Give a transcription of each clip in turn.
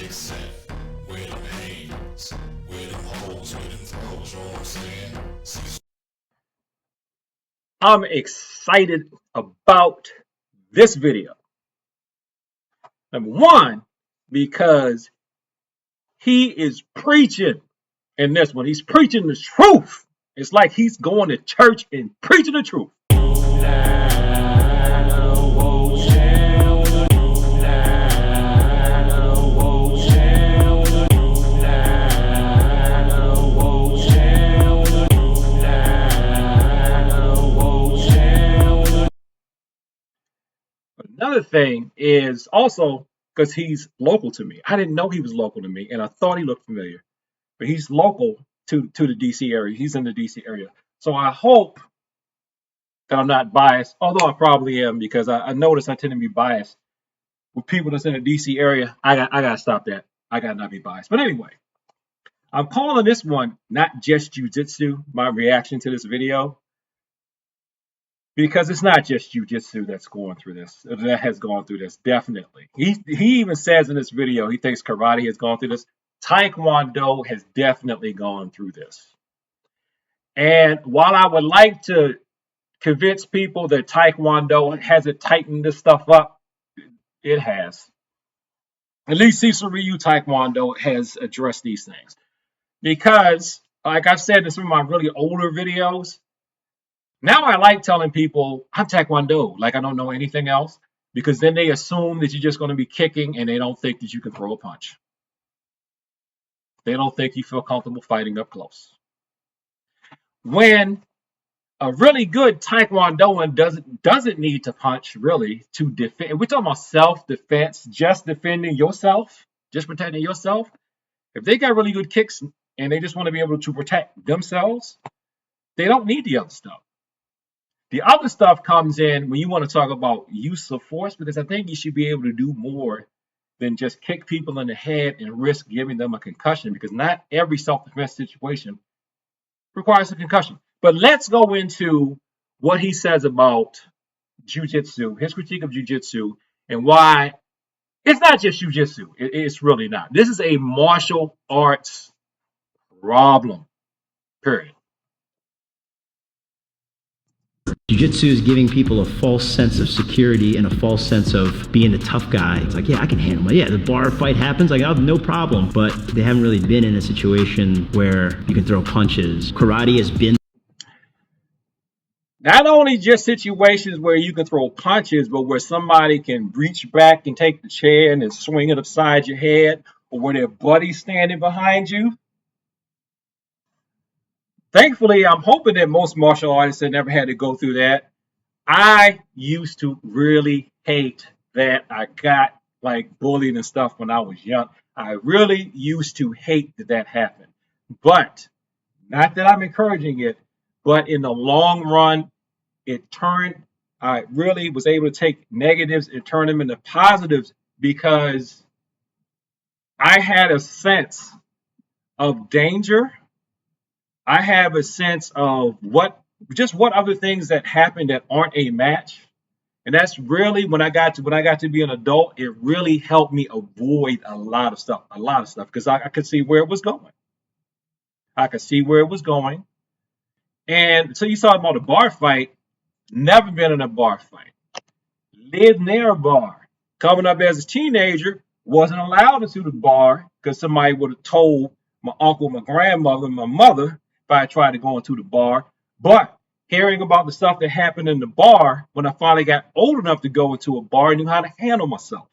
kicks at? Where them hands? Where them holes? Where them throws? You know what I'm saying? I'm excited about this video. Number one, because he is preaching in this one. He's preaching the truth. It's like he's going to church and preaching the truth. Another thing is also because he's local to me. I didn't know he was local to me, and I thought he looked familiar, but he's local to the DC area. He's in the DC area. So I hope that I'm not biased, although I probably am because I notice I tend to be biased with people that's in the DC area. I gotta stop that. I gotta not be biased. But anyway, I'm calling this one not just jujitsu, my reaction to this video, because it's not just jujitsu that's going through this, that has gone through this, definitely. He even says in this video he thinks karate has gone through this. Taekwondo has definitely gone through this. And while I would like to convince people that Taekwondo hasn't tightened this stuff up, it has. At least Cecil Taekwondo has addressed these things. Because, like I've said in some of my really older videos, now I like telling people I'm Taekwondo, like I don't know anything else, because then they assume that you're just going to be kicking and they don't think that you can throw a punch. They don't think you feel comfortable fighting up close. When a really good Taekwondoan doesn't need to punch really to defend. We're talking about self-defense, just defending yourself, just protecting yourself. If they got really good kicks and they just want to be able to protect themselves, they don't need the other stuff. The other stuff comes in when you want to talk about use of force, because I think you should be able to do more than just kick people in the head and risk giving them a concussion, because not every self-defense situation requires a concussion. But let's go into what he says about jujitsu, his critique of jujitsu, and why it's not just jujitsu. It's really not. This is a martial arts problem, period. Jiu-jitsu is giving people a false sense of security and a false sense of being the tough guy. It's like, yeah, I can handle it. Yeah, the bar fight happens, like, I have no problem. But they haven't really been in a situation where you can throw punches. Karate has been Not only just situations where you can throw punches, but where somebody can reach back and take the chair and then swing it upside your head, or where their buddy's standing behind you. Thankfully, I'm hoping that most martial artists have never had to go through that. I used to really hate that. I got like bullied and stuff when I was young. I really used to hate that happened. But not that I'm encouraging it, but in the long run, it turned, I really was able to take negatives and turn them into positives, because I had a sense of danger. I have a sense of what other things that happen that aren't a match. And that's really when I got to be an adult, it really helped me avoid a lot of stuff, because I could see where it was going. I could see where it was going. And so you saw about a bar fight. Never been in a bar fight. Lived near a bar. Coming up as a teenager, wasn't allowed into the bar because somebody would have told my uncle, my grandmother, my mother if I tried to go into the bar. But hearing about the stuff that happened in the bar, when I finally got old enough to go into a bar, I knew how to handle myself.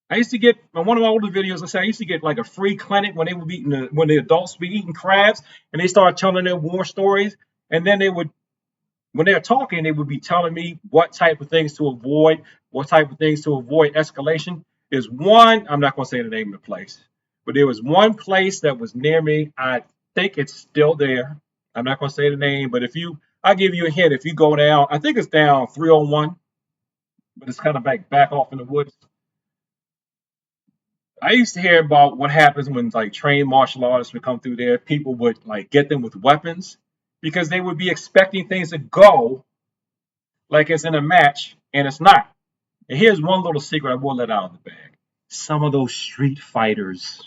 I used to get, in one of my older videos, I used to get like a free clinic when they would be when the adults be eating crabs and they started telling their war stories. And then when they're talking, they would be telling me what type of things to avoid, escalation. There's one, I'm not going to say the name of the place, but there was one place that was near me. I think it's still there. I'm not going to say the name, but I'll give you a hint. If you go down, I think it's down 301, but it's kind of back off in the woods. I used to hear about what happens when like trained martial artists would come through there. People would like get them with weapons because they would be expecting things to go like it's in a match, and it's not. And here's one little secret I will let out of the bag. some of those street fighters,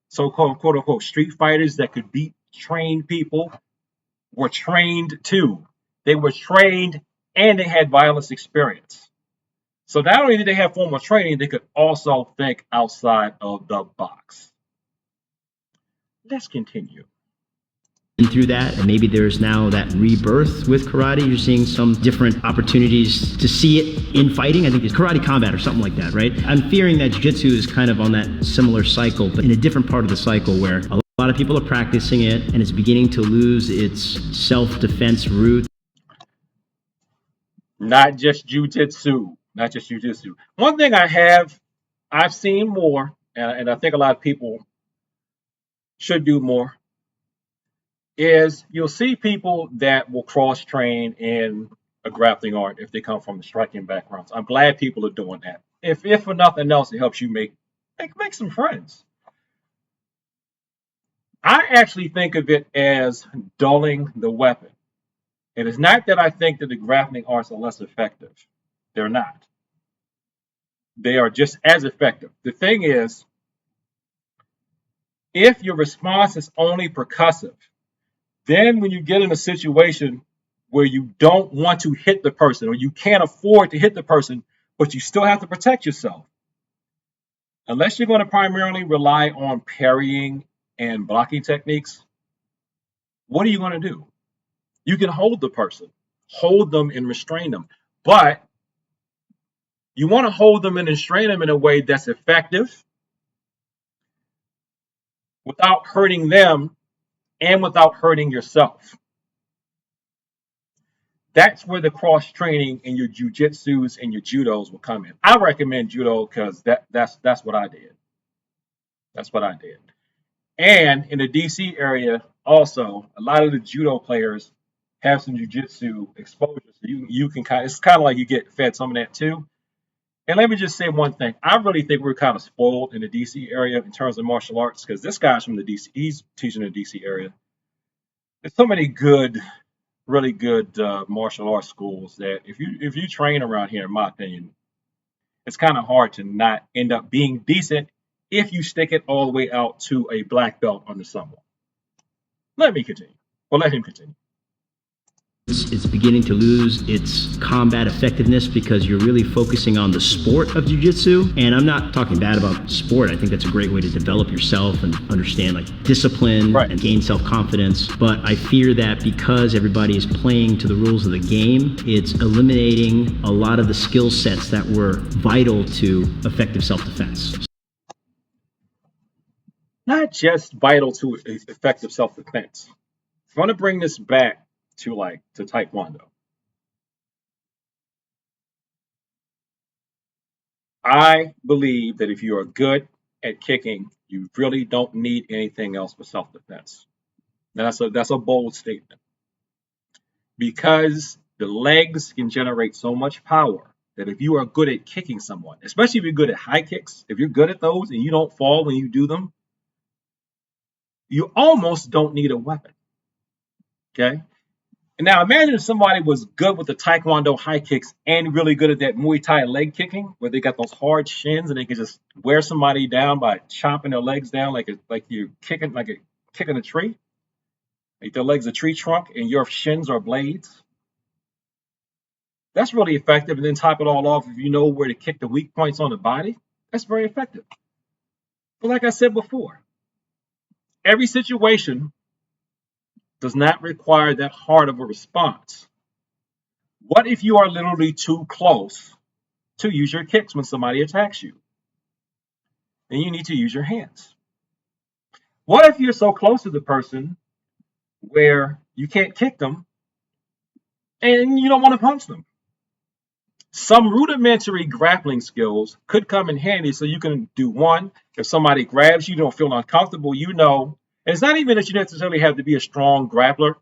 so-called quote unquote street fighters that could beat trained people, were trained too. They were trained and they had violence experience. So not only did they have formal training, they could also think outside of the box. Let's continue. And through that, and maybe there's now that rebirth with karate. You're seeing some different opportunities to see it in fighting. I think it's karate combat or something like that, right? I'm fearing that jiu-jitsu is kind of on that similar cycle, but in a different part of the cycle where a lot of people are practicing it and it's beginning to lose its self-defense roots. Not just jujitsu, not just jujitsu. One thing I've seen more, and I think a lot of people should do more, is you'll see people that will cross train in a grappling art if they come from the striking backgrounds. I'm glad people are doing that. If for nothing else, it helps you make some friends. I actually think of it as dulling the weapon. It is not that I think that the grappling arts are less effective. They're not. They are just as effective. The thing is, if your response is only percussive, then when you get in a situation where you don't want to hit the person or you can't afford to hit the person, but you still have to protect yourself, unless you're going to primarily rely on parrying and blocking techniques, what are you going to do? You can hold the person, hold them and restrain them, but you want to hold them and restrain them in a way that's effective without hurting them and without hurting yourself. That's where the cross training in your jujitsus and your judos will come in. I recommend judo because that's what I did. That's what I did. And in the DC area, also, a lot of the judo players have some jujitsu exposure. So you can it's kind of like you get fed some of that too. And let me just say one thing. I really think we're kind of spoiled in the DC area in terms of martial arts because this guy's from the DC. He's teaching in the DC area. There's so many really good martial arts schools that if you train around here, in my opinion, it's kind of hard to not end up being decent if you stick it all the way out to a black belt under someone. Let me continue. Well, let him continue. It's beginning to lose its combat effectiveness because you're really focusing on the sport of jiu-jitsu. And I'm not talking bad about sport. I think that's a great way to develop yourself and understand like discipline and gain self-confidence. But I fear that because everybody is playing to the rules of the game, it's eliminating a lot of the skill sets that were vital to effective self-defense. Not just vital to effective self-defense. I want to bring this back to Taekwondo. I believe that if you are good at kicking, you really don't need anything else but self-defense. That's a bold statement because the legs can generate so much power that if you are good at kicking someone, especially if you're good at high kicks, if you're good at those and you don't fall when you do them, you almost don't need a weapon. Okay? And now imagine if somebody was good with the Taekwondo high kicks and really good at that Muay Thai leg kicking, where they got those hard shins and they can just wear somebody down by chopping their legs down like you're kicking a tree. Like their legs a tree trunk and your shins are blades. That's really effective. And then top it all off if you know where to kick the weak points on the body. That's very effective. But like I said before, every situation does not require that hard of a response. What if you are literally too close to use your kicks when somebody attacks you? Then you need to use your hands. What if you're so close to the person where you can't kick them and you don't want to punch them? Some rudimentary grappling skills could come in handy so you can do one. If somebody grabs you, don't feel uncomfortable, and it's not even that you necessarily have to be a strong grappler.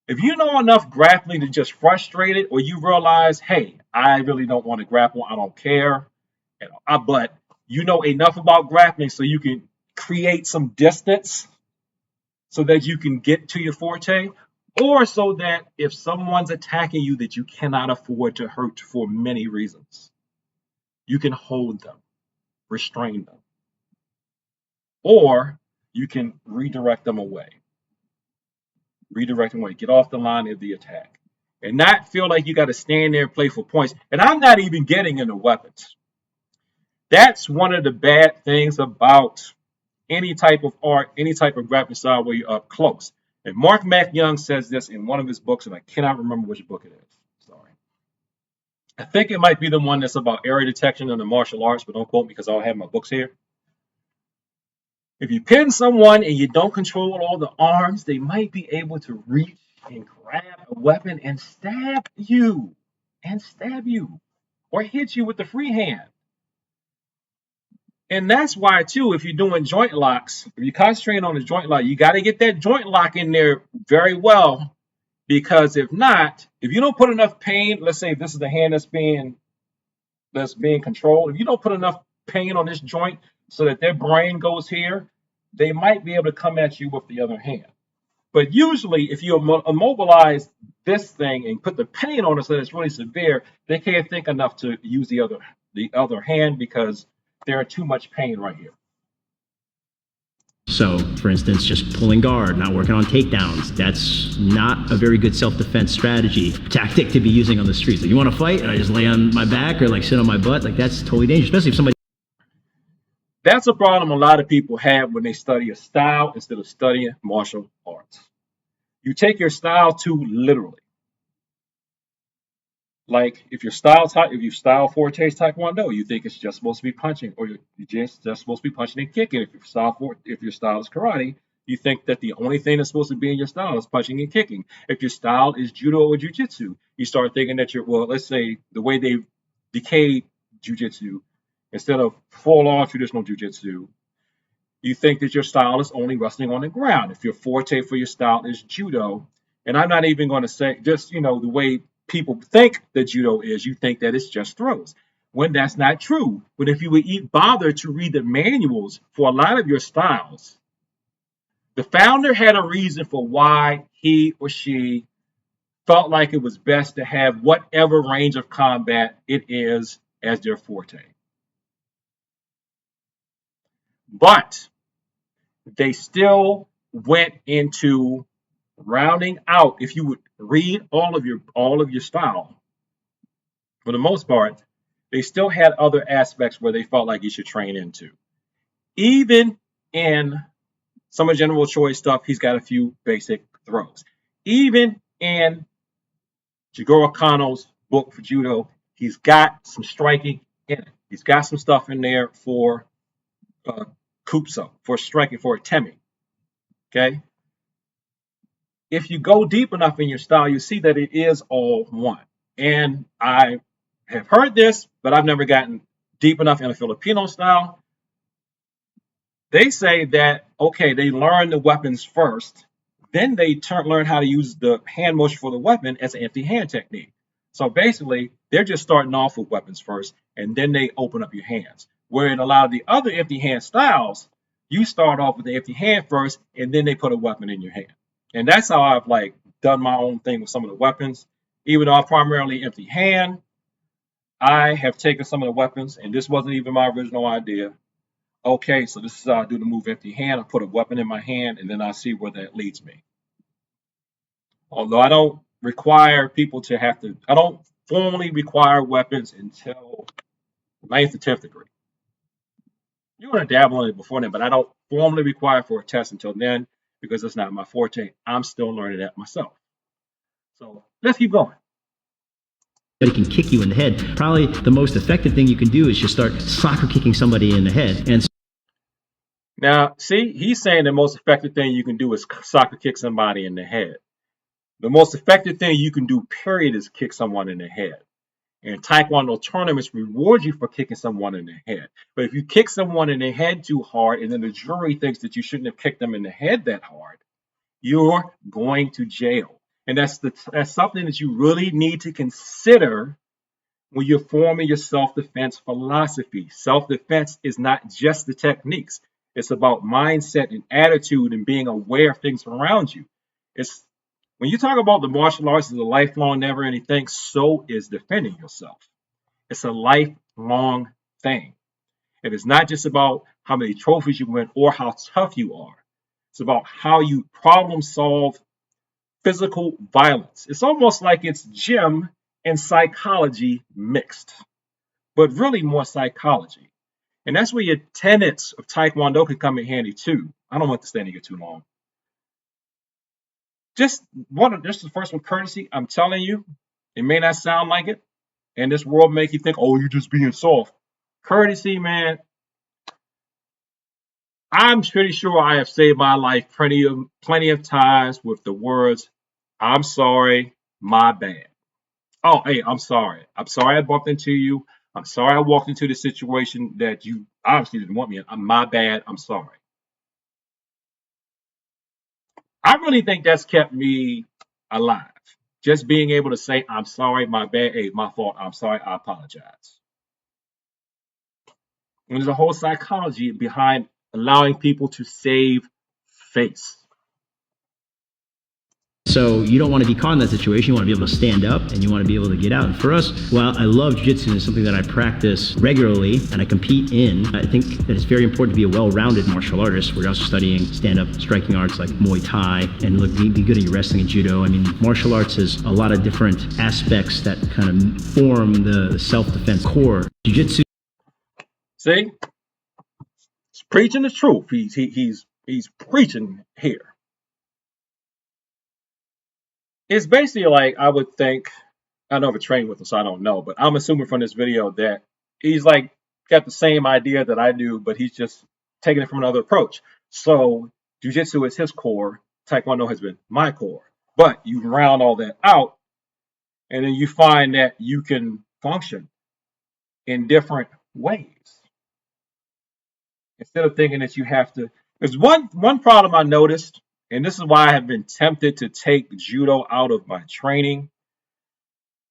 If you know enough grappling to just frustrate it, or you realize, hey, I really don't want to grapple, I don't care, but you know enough about grappling so you can create some distance so that you can get to your forte, or so that if someone's attacking you that you cannot afford to hurt for many reasons, you can hold them. restrain them, or you can redirect them away. Redirect them away. Get off the line of the attack. And not feel like you got to stand there and play for points. And I'm not even getting into weapons. That's one of the bad things about any type of art, any type of grappling style where you're up close. And Mark McYoung says this in one of his books, and I cannot remember which book it is. Sorry. I think it might be the one that's about area detection in the martial arts, but don't quote me because I don't have my books here. If you pin someone and you don't control all the arms, they might be able to reach and grab a weapon and stab you, or hit you with the free hand. And that's why, too, if you're doing joint locks, if you're concentrating on the joint lock, you got to get that joint lock in there very well. Because if not, if you don't put enough pain, let's say this is the hand that's being controlled. If you don't put enough pain on this joint so that their brain goes here, they might be able to come at you with the other hand. But usually, if you immobilize this thing and put the pain on it so that it's really severe, they can't think enough to use the other hand because they're in too much pain right here. So, for instance, just pulling guard, not working on takedowns, that's not a very good self-defense strategy, tactic to be using on the streets. Like, you want to fight and I just lay on my back or like sit on my butt, like that's totally dangerous, especially if somebody... That's a problem a lot of people have when they study a style instead of studying martial arts. You take your style too literally. Like if you style forte is taekwondo, you think it's just supposed to be punching, or you're just supposed to be punching and kicking. If your style is karate, you think that the only thing that's supposed to be in your style is punching and kicking. If your style is judo or jujitsu, you start thinking that let's say the way they decayed jujitsu, instead of full-on traditional jujitsu, you think that your style is only wrestling on the ground. If your forte for your style is judo, and I'm not even going to say just the way people think that judo is, you think that it's just throws, when that's not true. But if you would bother to read the manuals for a lot of your styles, the founder had a reason for why he or she felt like it was best to have whatever range of combat it is as their forte. But they still went into rounding out. If you would read all of your style, for the most part, they still had other aspects where they felt like you should train into. Even in some of General Choi's stuff, he's got a few basic throws. Even in Jigoro Kano's book for judo, he's got some striking in it. He's got some stuff in there for Kupso, for striking, for a temi. Okay? If you go deep enough in your style, you see that it is all one. And I have heard this, but I've never gotten deep enough in a Filipino style. They say that, okay, they learn the weapons first, then they learn how to use the hand motion for the weapon as an empty hand technique. So basically, they're just starting off with weapons first, and then they open up your hands. Where in a lot of the other empty hand styles, you start off with the empty hand first, and then they put a weapon in your hand. And that's how I've done my own thing with some of the weapons. Even though I'm primarily empty hand, I have taken some of the weapons, and this wasn't even my original idea. Okay, so this is how I do the move empty hand. I put a weapon in my hand, and then I see where that leads me. Although I don't require people to I don't formally require weapons until 9th or 10th degree. You're going to dabble in it before then, but I don't formally require for a test until then because it's not my forte. I'm still learning that myself. So let's keep going. It can kick you in the head. Probably the most effective thing you can do is just start soccer kicking somebody in the head. And now, see, he's saying the most effective thing you can do is soccer kick somebody in the head. The most effective thing you can do, period, is kick someone in the head. And Taekwondo tournaments reward you for kicking someone in the head. But if you kick someone in the head too hard and then the jury thinks that you shouldn't have kicked them in the head that hard, you're going to jail. And that's something that you really need to consider when you're forming your self-defense philosophy. Self-defense is not just the techniques. It's about mindset and attitude and being aware of things around you. When you talk about the martial arts as a lifelong, never-ending thing, so is defending yourself. It's a lifelong thing. And it's not just about how many trophies you win or how tough you are. It's about how you problem solve physical violence. It's almost like it's gym and psychology mixed, but really more psychology. And that's where your tenets of Taekwondo can come in handy too. I don't want to stand here too long. Just the first one, courtesy. I'm telling you, it may not sound like it, and this world make you think, oh, you're just being soft. Courtesy, man. I'm pretty sure I have saved my life plenty of times with the words, "I'm sorry, my bad." Oh, hey, I'm sorry. I'm sorry I bumped into you. I'm sorry I walked into the situation that you obviously didn't want me in. My bad. I'm sorry. I really think that's kept me alive. Just being able to say, I'm sorry, my bad, hey, my fault, I'm sorry, I apologize. And there's a whole psychology behind allowing people to save face. So you don't want to be caught in that situation. You want to be able to stand up and you want to be able to get out. And for us, while I love jiu-jitsu, it's something that I practice regularly and I compete in, I think that it's very important to be a well-rounded martial artist. We're also studying stand-up striking arts like Muay Thai and be good at your wrestling and judo. I mean, martial arts has a lot of different aspects that kind of form the self-defense core. Jiu-jitsu. See? He's preaching the truth. He's preaching here. It's basically like I would think, I never trained with him, so I don't know, but I'm assuming from this video that he's like got the same idea that I do, but he's just taking it from another approach. So jiu-jitsu is his core, Taekwondo has been my core. But you round all that out, and then you find that you can function in different ways. Instead of thinking that you have to. There's one problem I noticed, and this is why I have been tempted to take judo out of my training,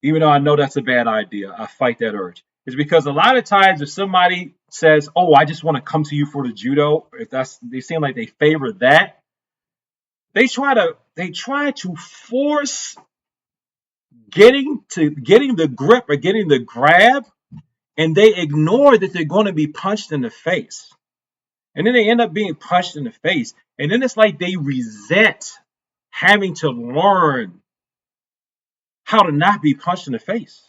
even though I know that's a bad idea. I fight that urge. It's because a lot of times if somebody says, "Oh, I just want to come to you for the judo," if they seem like they favor that, they try to force getting the grip or getting the grab, and they ignore that they're going to be punched in the face. And then they end up being punched in the face. And then it's like they resent having to learn how to not be punched in the face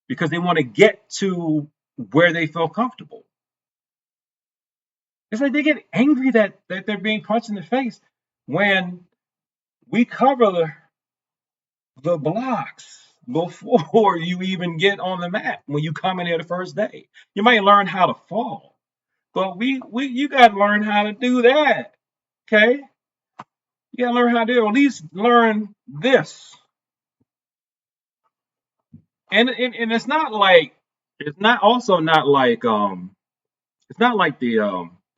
because they want to get to where they feel comfortable. It's like they get angry that they're being punched in the face when we cover the blocks before you even get on the mat when you come in here the first day. You might learn how to fall, but you got to learn how to do that. Okay? You got to learn how to do it. At least learn this. And it's not like it's not like the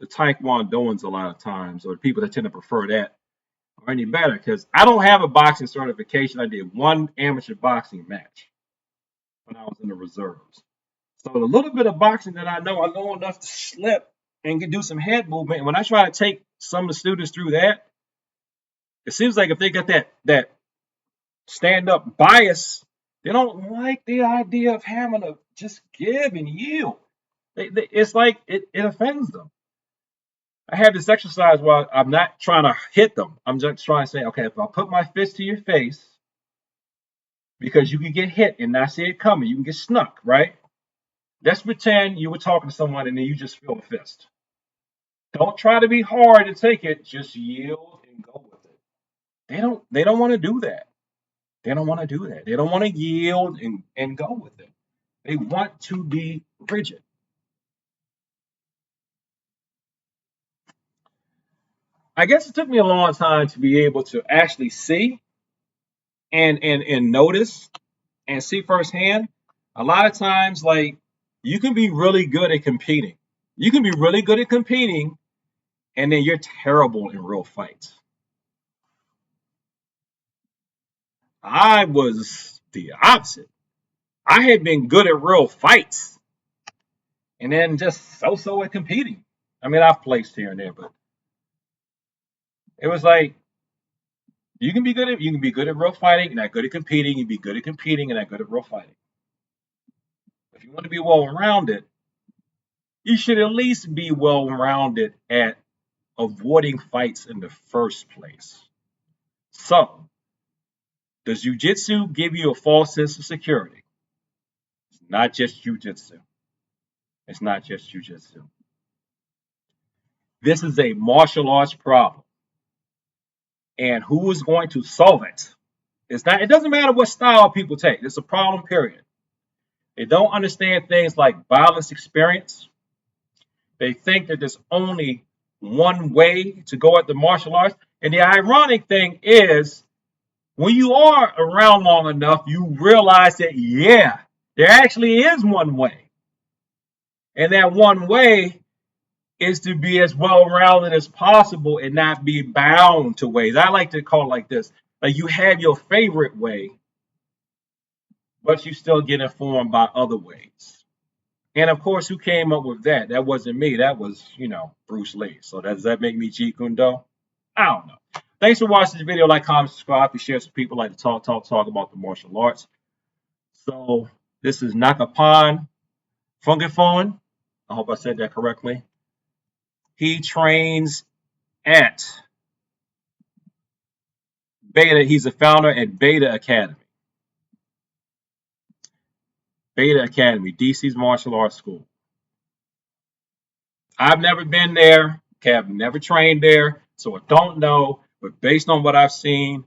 Taekwondoans a lot of times, or the people that tend to prefer that, are any better, because I don't have a boxing certification. I did one amateur boxing match when I was in the reserves. So the little bit of boxing that I know enough to slip and do some head movement. And when I try to take some of the students through that, it seems like if they got that stand-up bias, they don't like the idea of having to just give and yield. It's like it offends them. I have this exercise where I'm not trying to hit them. I'm just trying to say, okay, if I put my fist to your face, because you can get hit and not see it coming, you can get snuck, right? Let's pretend you were talking to someone and then you just feel a fist. Don't try to be hard to take it. Just yield and go with it. They don't want to do that. They don't want to do that. They don't want to yield and go with it. They want to be rigid. I guess it took me a long time to be able to actually see and notice and see firsthand. A lot of times, like, you can be really good at competing. You can be really good at competing, and then you're terrible in real fights. I was the opposite. I had been good at real fights, and then just so at competing. I mean, I've placed here and there, but it was like you can be good at real fighting and not good at competing. You can be good at competing and not good at real fighting. If you want to be well rounded, you should at least be well-rounded at avoiding fights in the first place. So, does jujitsu give you a false sense of security? It's not just jujitsu. It's not just jujitsu. This is a martial arts problem. And who is going to solve it? It's not, it doesn't matter what style people take. It's a problem, period. They don't understand things like violence experience. They think that there's only one way to go at the martial arts. And the ironic thing is, when you are around long enough, you realize that, yeah, there actually is one way. And that one way is to be as well rounded as possible and not be bound to ways. I like to call it like this: like you have your favorite way, but you still get informed by other ways. And of course, who came up with that? That wasn't me. That was, Bruce Lee. So does that make me Jeet Kune Do? I don't know. Thanks for watching this video. Like, comment, subscribe. If you share some people like to talk about the martial arts. So this is Nakapan Fungifon. I hope I said that correctly. He trains at Beta. He's a founder at Beta Academy. Beta Academy, DC's martial arts school. I've never been there. Okay, I've never trained there, so I don't know. But based on what I've seen,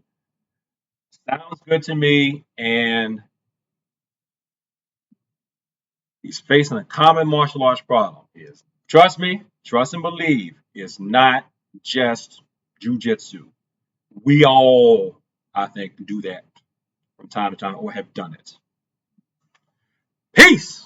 sounds good to me. And he's facing a common martial arts problem. Trust me, trust and believe, it's not just jujitsu. We all, I think, do that from time to time or have done it. Peace.